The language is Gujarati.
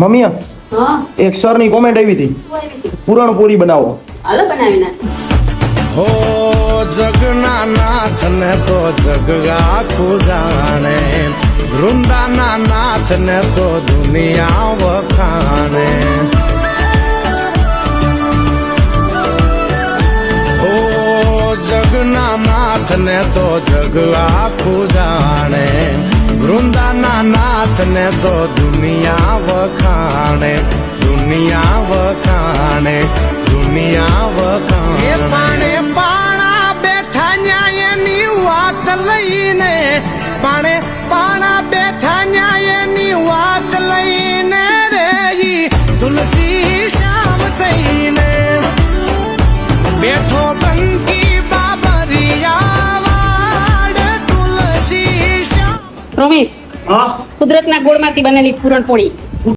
મમ્મી હા એક સર ની કોમેન્ટ આવી હતી, શું આવી હતી? પૂરણપોળી બનાવો. હાલો બનાવી નાખ. હો જગના નાથ ને તો જગ આખું જાણે, વૃંદાના નાથ ને તો દુનિયા વખાણે. હો જગના નાથ ને તો જગ આખું જાણે, વૃંદાના નાથ ને તો દુનિયા વખાણે, દુનિયા વખાણે, દુનિયા વખાણે. પાણે પાણા બેઠા ન્યાયની વાત લઈને, પાણે પાણા બેઠા ન્યાયની વાત લઈને રે ઈ તુલસી શ્યામ થઈને બેઠો બંકી બાબરિયા વાડ તુલસી શ્યામ. રોમેશ, હા કુદરતના ગોળમાંથી બનેલી પૂરણપોળી